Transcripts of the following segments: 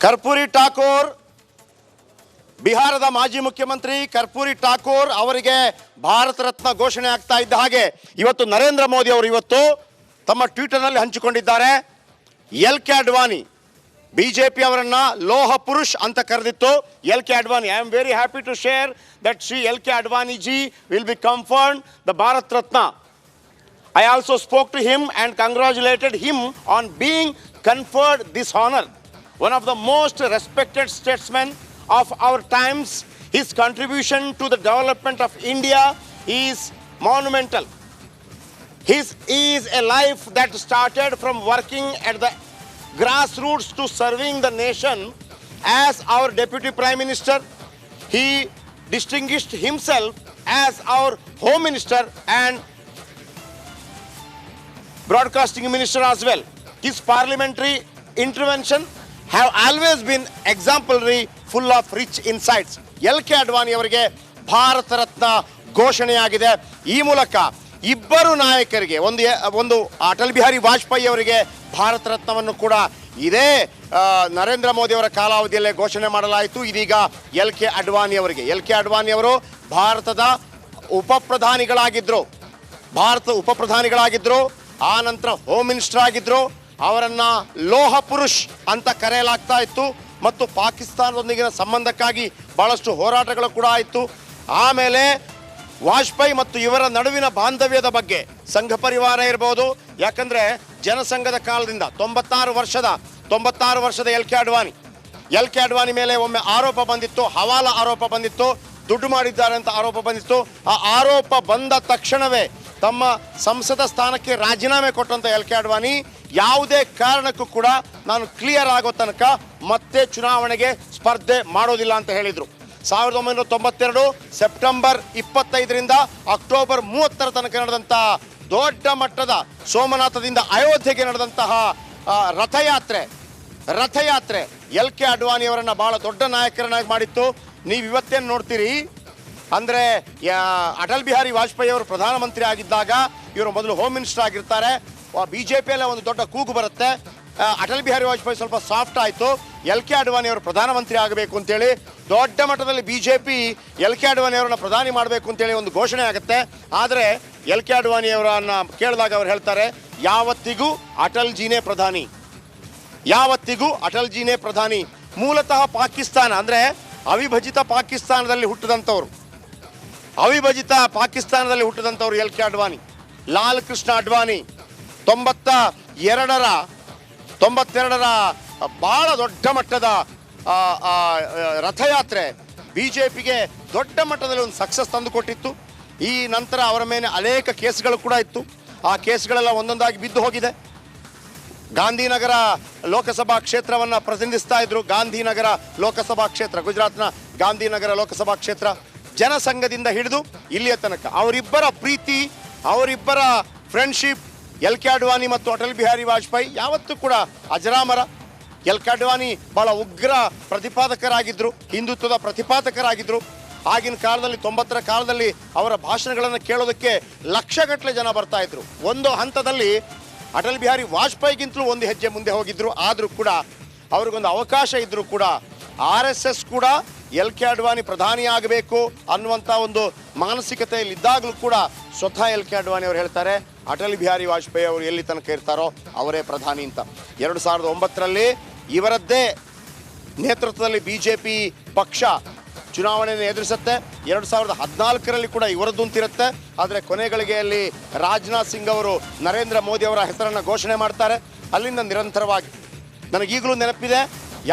ಕರ್ಪೂರಿ ಠಾಕೂರ್ ಬಿಹಾರದ ಮಾಜಿ ಮುಖ್ಯಮಂತ್ರಿ ಕರ್ಪೂರಿ ಠಾಕೂರ್ ಅವರಿಗೆ ಭಾರತ ರತ್ನ ಘೋಷಣೆ ಆಗ್ತಾ ಇದ್ದ ಹಾಗೆ ಇವತ್ತು ನರೇಂದ್ರ ಮೋದಿ ಅವರು ಇವತ್ತು ತಮ್ಮ ಟ್ವಿಟರ್ನಲ್ಲಿ ಹಂಚಿಕೊಂಡಿದ್ದಾರೆ. ಎಲ್.ಕೆ. ಅಡ್ವಾಣಿ ಬಿಜೆಪಿ ಅವರನ್ನ ಲೋಹ ಪುರುಷ್ ಅಂತ ಕರೆದಿತ್ತು. L K. Advani, I am very happy to share that Shri L K. Advani ji will be conferred the Bharat Ratna. I also spoke to him and congratulated him on being conferred this honor. One of the most respected statesmen of our times, his contribution to the development of India is monumental. His is a life that started from working at the grassroots to serving the nation as our Deputy Prime Minister. He distinguished himself as our Home Minister and Broadcasting Minister as well. His parliamentary intervention have always been exemplary, full of rich insights. L K. Advani ಅವರಿಗೆ ಭಾರತ ರತ್ನ ಘೋಷಣೆಯಾಗಿದೆ. ಈ ಮೂಲಕ ಇಬ್ಬರು ನಾಯಕರಿಗೆ ಒಂದು ಅಟಲ್ ಬಿಹಾರಿ ವಾಜಪೇಯಿ ಅವರಿಗೆ ಭಾರತ ರತ್ನವನ್ನು ಕೂಡ ಇದೇ ನರೇಂದ್ರ ಮೋದಿ ಅವರ ಕಾಲಾವಧಿಯಲ್ಲೇ ಘೋಷಣೆ ಮಾಡಲಾಯಿತು. ಇದೀಗ ಎಲ್.ಕೆ. ಅಡ್ವಾಣಿ ಅವರಿಗೆ. ಎಲ್.ಕೆ. ಅಡ್ವಾಣಿ ಅವರು ಭಾರತದ ಉಪಪ್ರಧಾನಿಗಳಾಗಿದ್ದರು. ಆ ನಂತರ ಹೋಮ್ ಮಿನಿಸ್ಟರ್ ಆಗಿದ್ದರು. ಅವರನ್ನು ಲೋಹ ಪುರುಷ್ ಅಂತ ಕರೆಯಲಾಗ್ತಾ ಇತ್ತು. ಮತ್ತು ಪಾಕಿಸ್ತಾನದೊಂದಿಗಿನ ಸಂಬಂಧಕ್ಕಾಗಿ ಭಾಳಷ್ಟು ಹೋರಾಟಗಳು ಕೂಡ ಆಯಿತು. ಆಮೇಲೆ ವಾಜಪೇಯಿ ಮತ್ತು ಇವರ ನಡುವಿನ ಬಾಂಧವ್ಯದ ಬಗ್ಗೆ ಸಂಘ ಪರಿವಾರ ಇರ್ಬೋದು, ಯಾಕಂದರೆ ಜನಸಂಘದ ಕಾಲದಿಂದ 96 ವರ್ಷದ ಎಲ್.ಕೆ. ಅಡ್ವಾಣಿ ಮೇಲೆ ಒಮ್ಮೆ ಆರೋಪ ಬಂದಿತ್ತು, ಹವಾಲಾ ಆರೋಪ ಬಂದಿತ್ತು, ದುಡ್ಡು ಮಾಡಿದ್ದಾರೆ ಅಂತ ಆರೋಪ ಬಂದಿತ್ತು. ಆ ಆರೋಪ ಬಂದ ತಕ್ಷಣವೇ ತಮ್ಮ ಸಂಸದ ಸ್ಥಾನಕ್ಕೆ ರಾಜೀನಾಮೆ ಕೊಟ್ಟಂಥ ಎಲ್.ಕೆ. ಅಡ್ವಾಣಿ ಯಾವುದೇ ಕಾರಣಕ್ಕೂ ಕೂಡ ನಾನು ಕ್ಲಿಯರ್ ಆಗೋ ತನಕ ಮತ್ತೆ ಚುನಾವಣೆಗೆ ಸ್ಪರ್ಧೆ ಮಾಡೋದಿಲ್ಲ ಅಂತ ಹೇಳಿದರು. 1992 ಸೆಪ್ಟೆಂಬರ್ 25ರಿಂದ ಅಕ್ಟೋಬರ್ 30 ತನಕ ನಡೆದಂಥ ದೊಡ್ಡ ಮಟ್ಟದ ಸೋಮನಾಥದಿಂದ ಅಯೋಧ್ಯೆಗೆ ನಡೆದಂತಹ ರಥಯಾತ್ರೆ ಎಲ್.ಕೆ. ಅಡ್ವಾಣಿ ಅವರನ್ನು ಭಾಳ ದೊಡ್ಡ ನಾಯಕರನ್ನಾಗಿ ಮಾಡಿತ್ತು. ನೀವು ಇವತ್ತೇನು ನೋಡ್ತೀರಿ ಅಂದರೆ ಅಟಲ್ ಬಿಹಾರಿ ವಾಜಪೇಯಿ ಅವರು ಪ್ರಧಾನಮಂತ್ರಿ ಆಗಿದ್ದಾಗ ಇವರು ಮೊದಲು ಹೋಮ್ ಮಿನಿಸ್ಟರ್ ಆಗಿರ್ತಾರೆ. BJPಯಲ್ಲೇ ಒಂದು ದೊಡ್ಡ ಕೂಗು ಬರುತ್ತೆ. ಅಟಲ್ ಬಿಹಾರಿ ವಾಜಪೇಯಿ ಸ್ವಲ್ಪ ಸಾಫ್ಟ್ ಆಯಿತು, ಎಲ್.ಕೆ. ಅಡ್ವಾಣಿ ಅವರು ಪ್ರಧಾನಮಂತ್ರಿ ಆಗಬೇಕು ಅಂತೇಳಿ ದೊಡ್ಡ ಮಟ್ಟದಲ್ಲಿ BJP ಎಲ್.ಕೆ. ಅಡ್ವಾಣಿ ಅವರನ್ನ ಪ್ರಧಾನಿ ಮಾಡಬೇಕು ಅಂತೇಳಿ ಒಂದು ಘೋಷಣೆ ಆಗುತ್ತೆ. ಆದರೆ ಎಲ್.ಕೆ. ಅಡ್ವಾಣಿ ಅವರನ್ನು ಕೇಳಿದಾಗ ಅವ್ರು ಹೇಳ್ತಾರೆ, ಯಾವತ್ತಿಗೂ ಅಟಲ್ಜಿನೇ ಪ್ರಧಾನಿ. ಮೂಲತಃ ಪಾಕಿಸ್ತಾನ ಅಂದರೆ ಅವಿಭಜಿತ ಪಾಕಿಸ್ತಾನದಲ್ಲಿ ಹುಟ್ಟಿದಂಥವ್ರು ಎಲ್.ಕೆ. ಅಡ್ವಾಣಿ. ಲಾಲ್ ಕೃಷ್ಣ ಅಡ್ವಾಣಿ 92ರ ಭಾಳ ದೊಡ್ಡ ಮಟ್ಟದ ರಥಯಾತ್ರೆ BJPಗೆ ದೊಡ್ಡ ಮಟ್ಟದಲ್ಲಿ ಒಂದು ಸಕ್ಸಸ್ ತಂದುಕೊಟ್ಟಿತ್ತು. ಈ ನಂತರ ಅವರ ಮೇಲೆ ಅನೇಕ ಕೇಸ್ಗಳು ಕೂಡ ಇತ್ತು. ಆ ಕೇಸ್ಗಳೆಲ್ಲ ಒಂದೊಂದಾಗಿ ಬಿದ್ದು ಹೋಗಿದೆ. ಗಾಂಧಿನಗರ ಲೋಕಸಭಾ ಕ್ಷೇತ್ರವನ್ನು ಪ್ರತಿನಿಧಿಸ್ತಾ ಇದ್ರು. ಗಾಂಧಿನಗರ ಲೋಕಸಭಾ ಕ್ಷೇತ್ರ, ಗುಜರಾತ್ನ ಗಾಂಧಿನಗರ ಲೋಕಸಭಾ ಕ್ಷೇತ್ರ, ಜನಸಂಘದಿಂದ ಹಿಡಿದು ಇಲ್ಲಿಯ ತನಕ ಅವರಿಬ್ಬರ ಪ್ರೀತಿ, ಅವರಿಬ್ಬರ ಫ್ರೆಂಡ್ಶಿಪ್, ಎಲ್.ಕೆ. ಅಡ್ವಾಣಿ ಮತ್ತು ಅಟಲ್ ಬಿಹಾರಿ ವಾಜಪೇಯಿ ಯಾವತ್ತೂ ಕೂಡ ಅಜರಾಮರ. ಎಲ್.ಕೆ. ಅಡ್ವಾಣಿ ಭಾಳ ಉಗ್ರ ಪ್ರತಿಪಾದಕರಾಗಿದ್ದರು, ಹಿಂದುತ್ವದ ಪ್ರತಿಪಾದಕರಾಗಿದ್ದರು. ಆಗಿನ ಕಾಲದಲ್ಲಿ 90ರ ಕಾಲದಲ್ಲಿ ಅವರ ಭಾಷಣಗಳನ್ನು ಕೇಳೋದಕ್ಕೆ ಲಕ್ಷಗಟ್ಟಲೆ ಜನ ಬರ್ತಾ ಇದ್ರು. ಒಂದು ಹಂತದಲ್ಲಿ ಅಟಲ್ ಬಿಹಾರಿ ವಾಜಪೇಯಿಗಿಂತಲೂ ಒಂದು ಹೆಜ್ಜೆ ಮುಂದೆ ಹೋಗಿದ್ರು. ಆದರೂ ಕೂಡ ಅವ್ರಿಗೊಂದು ಅವಕಾಶ ಇದ್ದರೂ ಕೂಡ RSS ಕೂಡ ಎಲ್.ಕೆ. ಅಡ್ವಾಣಿ ಪ್ರಧಾನಿ ಆಗಬೇಕು ಅನ್ನುವಂಥ ಒಂದು ಮಾನಸಿಕತೆಯಲ್ಲಿ ಇದ್ದಾಗಲೂ ಕೂಡ ಸ್ವತಃ ಎಲ್.ಕೆ. ಅಡ್ವಾಣಿ ಅವರು ಹೇಳ್ತಾರೆ, ಅಟಲ್ ಬಿಹಾರಿ ವಾಜಪೇಯಿ ಅವರು ಎಲ್ಲಿ ತನಕ ಇರ್ತಾರೋ ಅವರೇ ಪ್ರಧಾನಿ ಅಂತ. 2009ರಲ್ಲಿ ಇವರದ್ದೇ ನೇತೃತ್ವದಲ್ಲಿ BJP ಪಕ್ಷ ಚುನಾವಣೆಯನ್ನು ಎದುರಿಸುತ್ತೆ. 2014ರಲ್ಲಿ ಕೂಡ ಇವರದ್ದು ಅಂತಿರುತ್ತೆ. ಆದರೆ ಕೊನೆಗಳಿಗೆಯಲ್ಲಿ ರಾಜನಾಥ್ ಸಿಂಗ್ ಅವರು ನರೇಂದ್ರ ಮೋದಿ ಅವರ ಹೆಸರನ್ನು ಘೋಷಣೆ ಮಾಡ್ತಾರೆ. ಅಲ್ಲಿಂದ ನಿರಂತರವಾಗಿ ನನಗೀಗಲೂ ನೆನಪಿದೆ,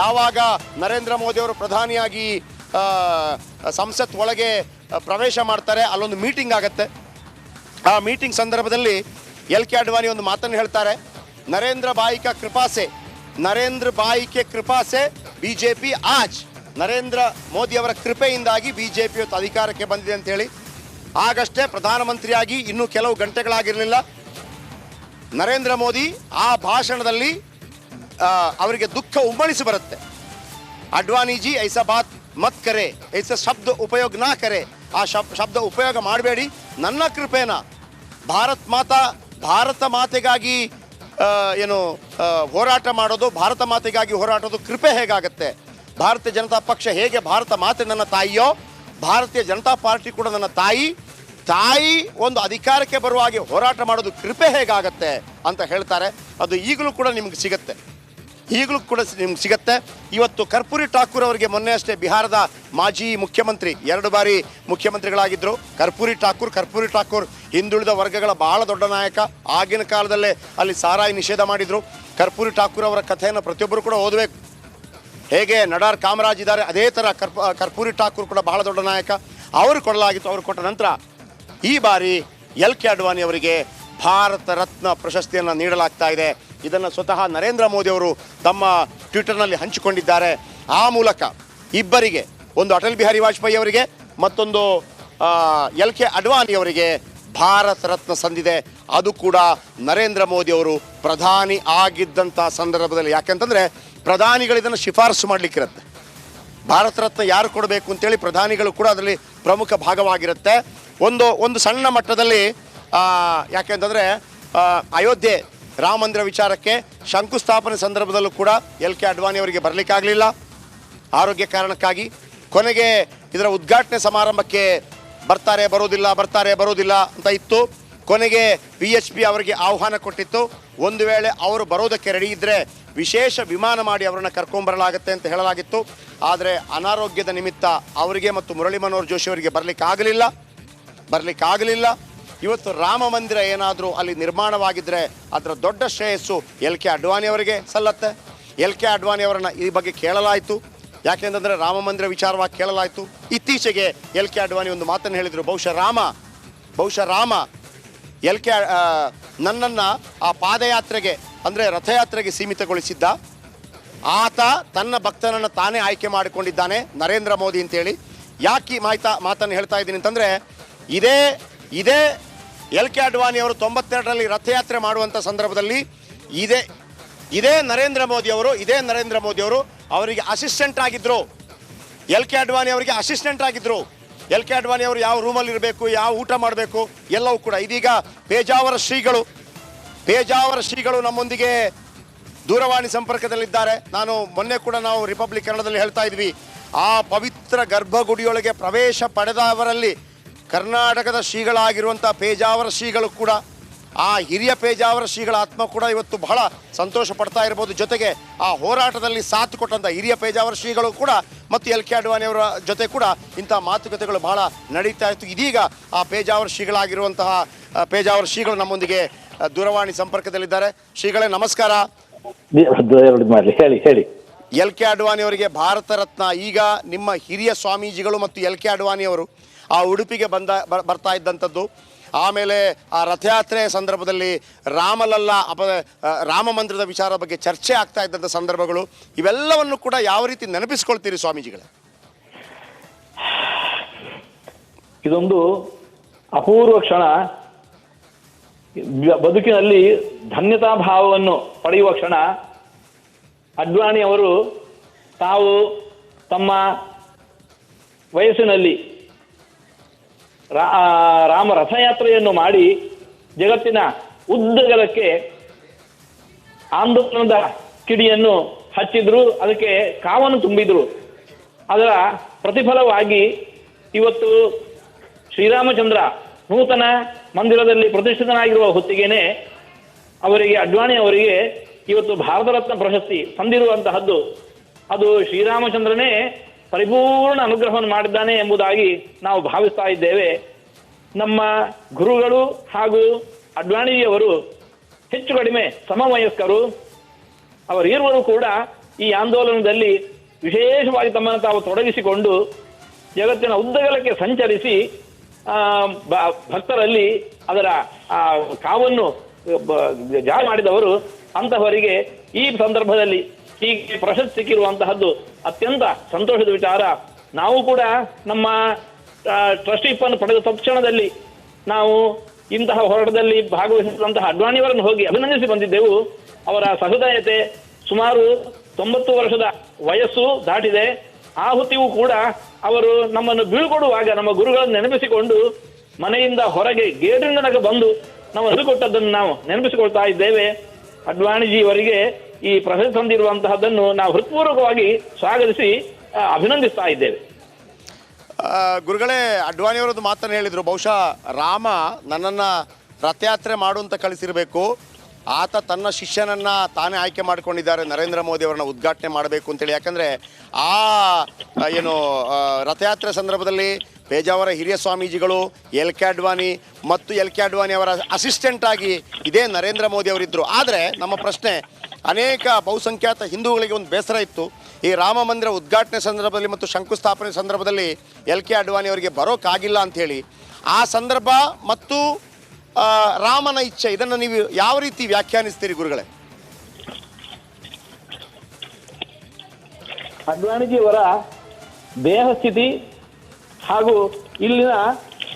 ಯಾವಾಗ ನರೇಂದ್ರ ಮೋದಿ ಅವರು ಪ್ರಧಾನಿಯಾಗಿ ಸಂಸತ್ ಒಳಗೆ ಪ್ರವೇಶ ಮಾಡ್ತಾರೆ, ಅಲ್ಲೊಂದು ಮೀಟಿಂಗ್ ಆಗುತ್ತೆ. ಆ ಮೀಟಿಂಗ್ ಸಂದರ್ಭದಲ್ಲಿ ಎಲ್.ಕೆ. ಅಡ್ವಾಣಿ ಒಂದು ಮಾತನ್ನು ಹೇಳ್ತಾರೆ, ನರೇಂದ್ರ ಬಾಯಿ ಕೆ ಕೃಪಾ ಸೆ BJP ಆಜ್. ನರೇಂದ್ರ ಮೋದಿ ಅವರ ಕೃಪೆಯಿಂದಾಗಿ BJP ಇವತ್ತು ಅಧಿಕಾರಕ್ಕೆ ಬಂದಿದೆ ಅಂತ ಹೇಳಿ. ಆಗಷ್ಟೇ ಪ್ರಧಾನಮಂತ್ರಿಯಾಗಿ ಇನ್ನೂ ಕೆಲವು ಗಂಟೆಗಳಾಗಿರಲಿಲ್ಲ. ನರೇಂದ್ರ ಮೋದಿ ಆ ಭಾಷಣದಲ್ಲಿ ಅವರಿಗೆ ದುಃಖ ಉಮ್ಮಳಿಸಿ ಬರುತ್ತೆ. ಅಡ್ವಾಣಿಜಿ ಐಸಾ ಬಾತ್ ಮತ್ ಕರೆ, ಐಸಾ ಶಬ್ದ ಉಪಯೋಗ ನಾ ಕರೆ, ಆ ಶಬ್ದ ಉಪಯೋಗ ಮಾಡಬೇಡಿ. ನನ್ನ ಕೃಪೆನ ಭಾರತ ಮಾತೆಗಾಗಿ ಏನು ಹೋರಾಟ ಮಾಡೋದು, ಭಾರತ ಮಾತೆಗಾಗಿ ಹೋರಾಟೋದು ಕೃಪೆ ಹೇಗಾಗತ್ತೆ? ಭಾರತೀಯ ಜನತಾ ಪಕ್ಷ ಹೇಗೆ ಭಾರತ ಮಾತೆ ನನ್ನ ತಾಯಿಯೋ, ಭಾರತೀಯ ಜನತಾ ಪಾರ್ಟಿ ಕೂಡ ನನ್ನ ತಾಯಿ ಒಂದು ಅಧಿಕಾರಕ್ಕೆ ಬರುವ ಹಾಗೆ ಹೋರಾಟ ಮಾಡೋದು ಕೃಪೆ ಹೇಗಾಗತ್ತೆ ಅಂತ ಹೇಳ್ತಾರೆ. ಅದು ಈಗಲೂ ಕೂಡ ನಿಮ್ಗೆ ಸಿಗುತ್ತೆ, ಇವತ್ತು ಕರ್ಪೂರಿ ಠಾಕೂರ್ ಅವರಿಗೆ ಮೊನ್ನೆ ಅಷ್ಟೇ ಬಿಹಾರದ ಮಾಜಿ ಮುಖ್ಯಮಂತ್ರಿ, 2 ಬಾರಿ ಮುಖ್ಯಮಂತ್ರಿಗಳಾಗಿದ್ದರು ಕರ್ಪೂರಿ ಠಾಕೂರ್ ಹಿಂದುಳಿದ ವರ್ಗಗಳ ಬಹಳ ದೊಡ್ಡ ನಾಯಕ. ಆಗಿನ ಕಾಲದಲ್ಲೇ ಅಲ್ಲಿ ಸಾರಾಯಿ ನಿಷೇಧ ಮಾಡಿದರು. ಕರ್ಪೂರಿ ಠಾಕೂರ್ ಅವರ ಕಥೆಯನ್ನು ಪ್ರತಿಯೊಬ್ಬರು ಕೂಡ ಓದಬೇಕು. ಹೇಗೆ ನಡಾರ್ ಕಾಮರಾಜ್ ಇದ್ದಾರೆ, ಅದೇ ಥರ ಕರ್ಪೂರಿ ಠಾಕೂರ್ ಕೂಡ ಬಹಳ ದೊಡ್ಡ ನಾಯಕ. ಅವರು ಕೊಡಲಾಗಿತ್ತು. ಅವರು ಕೊಟ್ಟ ನಂತರ ಈ ಬಾರಿ LK ಅಡ್ವಾಣಿ ಅವರಿಗೆ ಭಾರತ ರತ್ನ ಪ್ರಶಸ್ತಿಯನ್ನು ನೀಡಲಾಗ್ತಾ ಇದೆ. ಇದನ್ನು ಸ್ವತಃ ನರೇಂದ್ರ ಮೋದಿ ಅವರು ತಮ್ಮ ಟ್ವಿಟರ್ನಲ್ಲಿ ಹಂಚಿಕೊಂಡಿದ್ದಾರೆ. ಆ ಮೂಲಕ ಇಬ್ಬರಿಗೆ, ಒಂದು ಅಟಲ್ ಬಿಹಾರಿ ವಾಜಪೇಯಿ ಅವರಿಗೆ, ಮತ್ತೊಂದು LK ಅಡ್ವಾಣಿ ಅವರಿಗೆ ಭಾರತ ರತ್ನ ಸಂದಿದೆ. ಅದು ಕೂಡ ನರೇಂದ್ರ ಮೋದಿ ಅವರು ಪ್ರಧಾನಿ ಆಗಿದ್ದಂಥ ಸಂದರ್ಭದಲ್ಲಿ. ಯಾಕೆಂತಂದರೆ ಪ್ರಧಾನಿಗಳು ಇದನ್ನು ಶಿಫಾರಸು ಮಾಡಲಿಕ್ಕಿರುತ್ತೆ. ಭಾರತ ರತ್ನ ಯಾರು ಕೊಡಬೇಕು ಅಂತೇಳಿ ಪ್ರಧಾನಿಗಳು ಕೂಡ ಅದರಲ್ಲಿ ಪ್ರಮುಖ ಭಾಗವಾಗಿರುತ್ತೆ. ಒಂದು ಸಣ್ಣ ಮಟ್ಟದಲ್ಲಿ ಯಾಕೆಂತಂದರೆ ಅಯೋಧ್ಯೆ ರಾಮ ಮಂದಿರ ವಿಚಾರಕ್ಕೆ ಶಂಕುಸ್ಥಾಪನೆ ಸಂದರ್ಭದಲ್ಲೂ ಕೂಡ LK ಅಡ್ವಾಣಿ ಅವರಿಗೆ ಬರಲಿಕ್ಕಾಗಲಿಲ್ಲ ಆರೋಗ್ಯ ಕಾರಣಕ್ಕಾಗಿ. ಕೊನೆಗೆ ಇದರ ಉದ್ಘಾಟನೆ ಸಮಾರಂಭಕ್ಕೆ ಬರ್ತಾರೆ ಬರೋದಿಲ್ಲ ಅಂತ ಇತ್ತು. ಕೊನೆಗೆ PHP ಅವರಿಗೆ ಆಹ್ವಾನ ಕೊಟ್ಟಿತ್ತು. ಒಂದು ವೇಳೆ ಅವರು ಬರೋದಕ್ಕೆ ರೆಡಿ ಇದ್ದರೆ ವಿಶೇಷ ವಿಮಾನ ಮಾಡಿ ಅವರನ್ನು ಕರ್ಕೊಂಬರಲಾಗುತ್ತೆ ಅಂತ ಹೇಳಲಾಗಿತ್ತು. ಆದರೆ ಅನಾರೋಗ್ಯದ ನಿಮಿತ್ತ ಅವರಿಗೆ ಮತ್ತು ಮುರಳಿ ಮನೋಹರ್ ಜೋಶಿ ಅವರಿಗೆ ಬರಲಿಕ್ಕಾಗಲಿಲ್ಲ. ಇವತ್ತು ರಾಮ ಮಂದಿರ ಏನಾದರೂ ಅಲ್ಲಿ ನಿರ್ಮಾಣವಾಗಿದ್ದರೆ ಅದರ ದೊಡ್ಡ ಶ್ರೇಯಸ್ಸು LK ಅಡ್ವಾಣಿ ಅವರಿಗೆ ಸಲ್ಲತ್ತೆ. LK ಅಡ್ವಾಣಿ ಅವರನ್ನು ಈ ಬಗ್ಗೆ ಕೇಳಲಾಯಿತು. ಯಾಕೆಂತಂದರೆ ರಾಮ ಮಂದಿರ ವಿಚಾರವಾಗಿ ಕೇಳಲಾಯಿತು. ಇತ್ತೀಚೆಗೆ LK ಅಡ್ವಾಣಿ ಒಂದು ಮಾತನ್ನು ಹೇಳಿದರು. ಬಹುಶಃ ರಾಮ LK ನನ್ನನ್ನು ಆ ಪಾದಯಾತ್ರೆಗೆ, ಅಂದರೆ ರಥಯಾತ್ರೆಗೆ ಸೀಮಿತಗೊಳಿಸಿದ್ದ. ಆತ ತನ್ನ ಭಕ್ತನನ್ನು ತಾನೇ ಆಯ್ಕೆ ಮಾಡಿಕೊಂಡಿದ್ದಾನೆ, ನರೇಂದ್ರ ಮೋದಿ ಅಂತೇಳಿ. ಯಾಕೆ ಮಾತನ್ನು ಹೇಳ್ತಾ ಇದ್ದೀನಿ ಅಂತಂದರೆ, ಇದೇ LK ಅಡ್ವಾಣಿ ಅವರು 92ರಲ್ಲಿ ರಥಯಾತ್ರೆ ಮಾಡುವಂಥ ಸಂದರ್ಭದಲ್ಲಿ ಇದೇ ನರೇಂದ್ರ ಮೋದಿ ಅವರು ಅವರಿಗೆ ಅಸಿಸ್ಟೆಂಟ್ ಆಗಿದ್ದರು. LK ಅಡ್ವಾಣಿ ಅವರಿಗೆ ಅಸಿಸ್ಟೆಂಟ್ ಆಗಿದ್ದರು. LK ಅಡ್ವಾಣಿ ಅವರು ಯಾವ ರೂಮಲ್ಲಿ ಇರಬೇಕು, ಯಾವ ಊಟ ಮಾಡಬೇಕು ಎಲ್ಲವೂ ಕೂಡ. ಇದೀಗ ಪೇಜಾವರ ಶ್ರೀಗಳು ನಮ್ಮೊಂದಿಗೆ ದೂರವಾಣಿ ಸಂಪರ್ಕದಲ್ಲಿದ್ದಾರೆ. ಮೊನ್ನೆ ಕೂಡ ನಾವು ರಿಪಬ್ಲಿಕ್ ಕನ್ನಡದಲ್ಲಿ ಹೇಳ್ತಾ ಇದ್ವಿ, ಆ ಪವಿತ್ರ ಗರ್ಭಗುಡಿಯೊಳಗೆ ಪ್ರವೇಶ ಪಡೆದವರಲ್ಲಿ ಕರ್ನಾಟಕದ ಶ್ರೀಗಳಾಗಿರುವಂಥ ಪೇಜಾವರ ಶ್ರೀಗಳು ಕೂಡ, ಆ ಹಿರಿಯ ಪೇಜಾವರ ಶ್ರೀಗಳ ಆತ್ಮ ಕೂಡ ಇವತ್ತು ಬಹಳ ಸಂತೋಷ ಪಡ್ತಾ ಇರ್ಬೋದು. ಜೊತೆಗೆ ಆ ಹೋರಾಟದಲ್ಲಿ ಸಾಥ್ ಕೊಟ್ಟಂಥ ಹಿರಿಯ ಪೇಜಾವರ ಶ್ರೀಗಳು ಕೂಡ ಮತ್ತು LK ಅಡ್ವಾಣಿ ಅವರ ಜೊತೆ ಕೂಡ ಇಂಥ ಮಾತುಕತೆಗಳು ಬಹಳ ನಡೀತಾ ಇತ್ತು. ಇದೀಗ ಆ ಪೇಜಾವರ ಶ್ರೀಗಳು ನಮ್ಮೊಂದಿಗೆ ದೂರವಾಣಿ ಸಂಪರ್ಕದಲ್ಲಿದ್ದಾರೆ. ಶ್ರೀಗಳೇ ನಮಸ್ಕಾರ. ಹೇಳಿ. LK ಅಡ್ವಾಣಿ ಅವರಿಗೆ ಭಾರತ ರತ್ನ. ಈಗ ನಿಮ್ಮ ಹಿರಿಯ ಸ್ವಾಮೀಜಿಗಳು ಮತ್ತು LK ಅಡ್ವಾಣಿ ಅವರು ಆ ಉಡುಪಿಗೆ ಬರ್ತಾ ಇದ್ದಂಥದ್ದು, ಆಮೇಲೆ ಆ ರಥಯಾತ್ರೆ ಸಂದರ್ಭದಲ್ಲಿ ರಾಮ ಮಂದಿರದ ವಿಚಾರ ಬಗ್ಗೆ ಚರ್ಚೆ ಆಗ್ತಾ ಇದ್ದಂಥ ಸಂದರ್ಭಗಳು, ಇವೆಲ್ಲವನ್ನು ಕೂಡ ಯಾವ ರೀತಿ ನೆನಪಿಸ್ಕೊಳ್ತೀರಿ ಸ್ವಾಮೀಜಿಗಳೇ? ಇದೊಂದು ಅಪೂರ್ವ ಕ್ಷಣ. ಬದುಕಿನಲ್ಲಿ ಧನ್ಯತಾ ಭಾವವನ್ನು ಪಡೆಯುವ ಕ್ಷಣ. ಅಡ್ವಾಣಿ ಅವರು ತಾವು ತಮ್ಮ ವಯಸ್ಸಿನಲ್ಲಿ ರಾಮ ರಥಯಾತ್ರೆಯನ್ನು ಮಾಡಿ ಜಗತ್ತಿನ ಉದ್ದಗಲಕ್ಕೆ ಆಂದೋಲನದ ಕಿಡಿಯನ್ನು ಹಚ್ಚಿದ್ರು, ಅದಕ್ಕೆ ಕಾವನ್ನು ತುಂಬಿದ್ರು. ಅದರ ಪ್ರತಿಫಲವಾಗಿ ಇವತ್ತು ಶ್ರೀರಾಮಚಂದ್ರ ನೂತನ ಮಂದಿರದಲ್ಲಿ ಪ್ರತಿಷ್ಠಿತನಾಗಿರುವ ಹೊತ್ತಿಗೆನೆ ಅಡ್ವಾಣಿ ಅವರಿಗೆ ಇವತ್ತು ಭಾರತ ರತ್ನ ಪ್ರಶಸ್ತಿ ಸಂದಿರುವಂತಹದ್ದು. ಅದು ಶ್ರೀರಾಮಚಂದ್ರನೇ ಪರಿಪೂರ್ಣ ಅನುಗ್ರಹವನ್ನು ಮಾಡಿದ್ದಾನೆ ಎಂಬುದಾಗಿ ನಾವು ಭಾವಿಸ್ತಾ ಇದ್ದೇವೆ. ನಮ್ಮ ಗುರುಗಳು ಹಾಗೂ ಅಡ್ವಾಣಿಯವರು ಹೆಚ್ಚು ಕಡಿಮೆ ಸಮವಯಸ್ಕರು. ಅವರಿರುವರು ಕೂಡ ಈ ಆಂದೋಲನದಲ್ಲಿ ವಿಶೇಷವಾಗಿ ತಮ್ಮನ್ನು ತಾವು ತೊಡಗಿಸಿಕೊಂಡು ಜಗತ್ತಿನ ಉದ್ದಗಲಕ್ಕೆ ಸಂಚರಿಸಿ ಭಕ್ತರಲ್ಲಿ ಅದರ ಕಾವನ್ನು ಜಾರಿ ಮಾಡಿದವರು. ಅಂತಹವರಿಗೆ ಈ ಸಂದರ್ಭದಲ್ಲಿ ಹೀಗೆ ಪ್ರಶಸ್ತಿ ಸಿಕ್ಕಿರುವಂತಹದ್ದು ಅತ್ಯಂತ ಸಂತೋಷದ ವಿಚಾರ. ನಾವು ಕೂಡ ನಮ್ಮ ಟ್ರಸ್ಟಿಪ್ ಅನ್ನು ಪಡೆದ ತಕ್ಷಣದಲ್ಲಿ ನಾವು ಇಂತಹ ಹೋರಾಟದಲ್ಲಿ ಭಾಗವಹಿಸಿದಂತಹ ಅಡ್ವಾಣಿಯವರನ್ನು ಹೋಗಿ ಅಭಿನಂದಿಸಿ ಬಂದಿದ್ದೆವು. ಅವರ ಸಹೃದಯತೆ, ಸುಮಾರು 90 ವರ್ಷದ ವಯಸ್ಸು ದಾಟಿದೆ. ಆ ಹೊತ್ತಿಗೂ ಕೂಡ ಅವರು ನಮ್ಮನ್ನು ಬೀಳ್ಕೊಡುವಾಗ ನಮ್ಮ ಗುರುಗಳನ್ನು ನೆನಪಿಸಿಕೊಂಡು ಮನೆಯಿಂದ ಹೊರಗೆ ಗೇಟಿನೊಳಗೆ ಬಂದು ನಾವು ಬೀಳ್ಕೊಟ್ಟದ್ದನ್ನು ನಾವು ನೆನಪಿಸಿಕೊಳ್ತಾ ಇದ್ದೇವೆ. ಅಡ್ವಾಣಿಜಿಯವರಿಗೆ ಈ ಪ್ರಶಸ್ತಿ ತಂದಿರುವಂತಹದ್ದನ್ನು ನಾವು ಹೃತ್ಪೂರ್ವಕವಾಗಿ ಸ್ವಾಗತಿಸಿ ಅಭಿನಂದಿಸ್ತಾ ಇದ್ದೇವೆ. ಗುರುಗಳೇ, ಅಡ್ವಾಣಿಯವರದ್ದು ಮಾತನ್ನು ಹೇಳಿದರು, ಬಹುಶಃ ರಾಮ ನನ್ನನ್ನು ರಥಯಾತ್ರೆ ಮಾಡು ಅಂತ ಕಳಿಸಿರಬೇಕು, ಆತ ತನ್ನ ಶಿಷ್ಯನನ್ನು ತಾನೇ ಆಯ್ಕೆ ಮಾಡಿಕೊಂಡಿದ್ದಾರೆ ನರೇಂದ್ರ ಮೋದಿ ಅವರನ್ನ ಉದ್ಘಾಟನೆ ಮಾಡಬೇಕು ಅಂತೇಳಿ. ಯಾಕಂದರೆ ಏನು ರಥಯಾತ್ರೆ ಸಂದರ್ಭದಲ್ಲಿ ಪೇಜಾವರ ಹಿರಿಯ ಸ್ವಾಮೀಜಿಗಳು ಎಲ್ ಕೆ ಅಡ್ವಾಣಿ ಮತ್ತು ಎಲ್ ಕೆ ಅಡ್ವಾಣಿ ಅವರ ಅಸಿಸ್ಟೆಂಟ್ ಆಗಿ ಇದೇ ನರೇಂದ್ರ ಮೋದಿ ಅವರಿದ್ದರು. ಆದರೆ ನಮ್ಮ ಪ್ರಶ್ನೆ, ಅನೇಕ ಬಹುಸಂಖ್ಯಾತ ಹಿಂದೂಗಳಿಗೆ ಒಂದು ಬೇಸರ ಇತ್ತು, ಈ ರಾಮ ಮಂದಿರ ಉದ್ಘಾಟನೆ ಸಂದರ್ಭದಲ್ಲಿ ಮತ್ತು ಶಂಕುಸ್ಥಾಪನೆ ಸಂದರ್ಭದಲ್ಲಿ ಎಲ್ ಕೆ ಅಡ್ವಾಣಿ ಅವರಿಗೆ ಬರೋಕ್ಕಾಗಿಲ್ಲ ಅಂಥೇಳಿ. ಆ ಸಂದರ್ಭ ಮತ್ತು ರಾಮನ ಇಚ್ಛೆ, ಇದನ್ನು ನೀವು ಯಾವ ರೀತಿ ವ್ಯಾಖ್ಯಾನಿಸ್ತೀರಿ ಗುರುಗಳೇ? ಅಡ್ವಾಣಿಜಿಯವರ ದೇಹ ಸ್ಥಿತಿ ಹಾಗೂ ಇಲ್ಲಿನ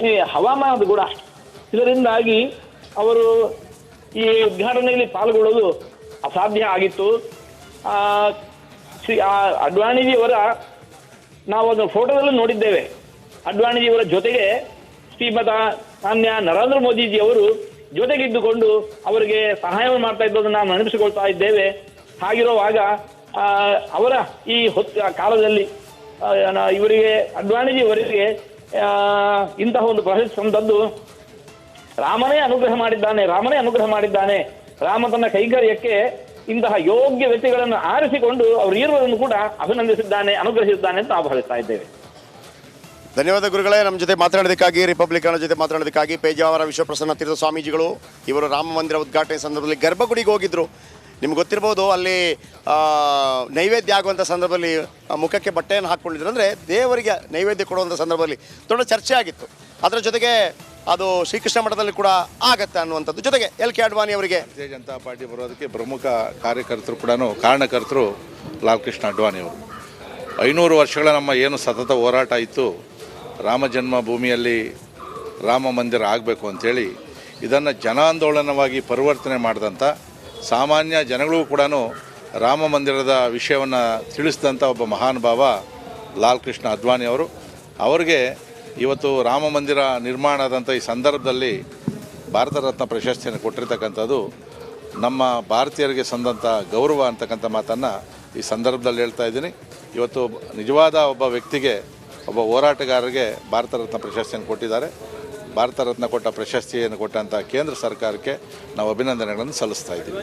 ಈ ಹವಾಮಾನದ ಗುಣ, ಇದರಿಂದಾಗಿ ಅವರು ಈ ಉದ್ಘಾಟನೆಯಲ್ಲಿ ಪಾಲ್ಗೊಳ್ಳೋದು ಅಸಾಧ್ಯ ಆಗಿತ್ತು. ಅಡ್ವಾಣಿಜಿಯವರ ನಾವು ಒಂದು ಫೋಟೋದಲ್ಲೂ ನೋಡಿದ್ದೇವೆ. ಅಡ್ವಾಣಿಜಿಯವರ ಜೊತೆಗೆ ಶ್ರೀಮತ ಮಾನ್ಯ ನರೇಂದ್ರ ಮೋದಿಜಿಯವರು ಜೊತೆಗಿದ್ದುಕೊಂಡು ಅವರಿಗೆ ಸಹಾಯವನ್ನು ಮಾಡ್ತಾ ಇದ್ದದನ್ನು ನಾವು ನೆನಪಿಸಿಕೊಳ್ತಾ ಇದ್ದೇವೆ. ಹಾಗಿರುವಾಗ ಅವರ ಈ ಕಾಲದಲ್ಲಿ ಇವರಿಗೆ ಅಡ್ವಾಣಿಜಿಯವರಿಗೆ ಇಂತಹ ಒಂದು ಪ್ರಶಸ್ತಿ ಸಂದದ್ದು ರಾಮನೇ ಅನುಗ್ರಹ ಮಾಡಿದ್ದಾನೆ. ರಾಮ ತನ್ನ ಕೈಂಕರ್ಯಕ್ಕೆ ಇಂತಹ ಯೋಗ್ಯ ವ್ಯಕ್ತಿಗಳನ್ನು ಆರಿಸಿಕೊಂಡು ಅವರು ಇರುವುದನ್ನು ಕೂಡ ಅಭಿನಂದಿಸಿದ್ದಾನೆ, ಅನುಗ್ರಹಿಸಿದ್ದಾನೆ ಅಂತ ನಾವು ಭಾವಿಸ್ತಾ ಇದ್ದೇವೆ. ಧನ್ಯವಾದ ಗುರುಗಳೇ, ನಮ್ಮ ಜೊತೆ ಮಾತನಾಡೋದಕ್ಕಾಗಿ, ರಿಪಬ್ಲಿಕನ್ ಜೊತೆ ಮಾತನಾಡೋದಕ್ಕಾಗಿ. ಪೇಜಾವರ ವಿಶ್ವಪ್ರಸನ್ನ ತೀರ್ಥ ಸ್ವಾಮೀಜಿಗಳು ಇವರು ರಾಮ ಮಂದಿರ ಉದ್ಘಾಟನೆ ಸಂದರ್ಭದಲ್ಲಿ ಗರ್ಭಗುಡಿಗೆ ಹೋಗಿದ್ದರು. ನಿಮ್ಗೆ ಗೊತ್ತಿರ್ಬೋದು, ಅಲ್ಲಿ ನೈವೇದ್ಯ ಆಗುವಂಥ ಸಂದರ್ಭದಲ್ಲಿ ಮುಖಕ್ಕೆ ಬಟ್ಟೆಯನ್ನು ಹಾಕ್ಕೊಂಡಿದ್ರು. ಅಂದರೆ ದೇವರಿಗೆ ನೈವೇದ್ಯ ಕೊಡುವಂಥ ಸಂದರ್ಭದಲ್ಲಿ ದೊಡ್ಡ ಚರ್ಚೆ ಆಗಿತ್ತು. ಅದರ ಜೊತೆಗೆ ಅದು ಶ್ರೀಕೃಷ್ಣ ಮಠದಲ್ಲಿ ಕೂಡ ಆಗತ್ತೆ ಅನ್ನುವಂಥದ್ದು. ಜೊತೆಗೆ ಎಲ್ ಕೆ ಅಡ್ವಾಣಿ ಅವರಿಗೆ ಭಾರತೀಯ ಜನತಾ ಪಾರ್ಟಿ ಬರೋದಕ್ಕೆ ಪ್ರಮುಖ ಕಾರ್ಯಕರ್ತರು ಕೂಡ ಕಾರಣಕರ್ತರು ಲಾಲ್ ಕೃಷ್ಣ ಅಡ್ವಾಣಿ ಅವರು. 500 ವರ್ಷಗಳ ನಮ್ಮ ಏನು ಸತತ ಹೋರಾಟ ಇತ್ತು, ರಾಮ ಜನ್ಮಭೂಮಿಯಲ್ಲಿ ರಾಮ ಮಂದಿರ ಆಗಬೇಕು ಅಂಥೇಳಿ, ಇದನ್ನು ಜನಾಂದೋಲನವಾಗಿ ಪರಿವರ್ತನೆ ಮಾಡಿದಂಥ, ಸಾಮಾನ್ಯ ಜನಗಳಿಗೂ ಕೂಡ ರಾಮ ಮಂದಿರದ ವಿಷಯವನ್ನು ತಿಳಿಸಿದಂಥ ಒಬ್ಬ ಮಹಾನುಭಾವ ಲಾಲ್ ಕೃಷ್ಣ ಅಡ್ವಾಣಿ ಅವರು. ಅವರಿಗೆ ಇವತ್ತು ರಾಮ ಮಂದಿರ ನಿರ್ಮಾಣ ಆದಂಥ ಈ ಸಂದರ್ಭದಲ್ಲಿ ಭಾರತ ರತ್ನ ಪ್ರಶಸ್ತಿಯನ್ನು ಕೊಟ್ಟಿರ್ತಕ್ಕಂಥದ್ದು ನಮ್ಮ ಭಾರತೀಯರಿಗೆ ಸಂದಂಥ ಗೌರವ ಅಂತಕ್ಕಂಥ ಮಾತನ್ನು ಈ ಸಂದರ್ಭದಲ್ಲಿ ಹೇಳ್ತಾ ಇದ್ದೀನಿ. ಇವತ್ತು ನಿಜವಾದ ಒಬ್ಬ ವ್ಯಕ್ತಿಗೆ, ಒಬ್ಬ ಹೋರಾಟಗಾರರಿಗೆ ಭಾರತ ರತ್ನ ಪ್ರಶಸ್ತಿಯನ್ನು ಕೊಟ್ಟಿದ್ದಾರೆ. ಭಾರತ ರತ್ನ ಕೊಟ್ಟ ಪ್ರಶಸ್ತಿಯನ್ನು ಕೊಟ್ಟಂಥ ಕೇಂದ್ರ ಸರ್ಕಾರಕ್ಕೆ ನಾವು ಅಭಿನಂದನೆಗಳನ್ನು ಸಲ್ಲಿಸ್ತಾ ಇದ್ದೀವಿ.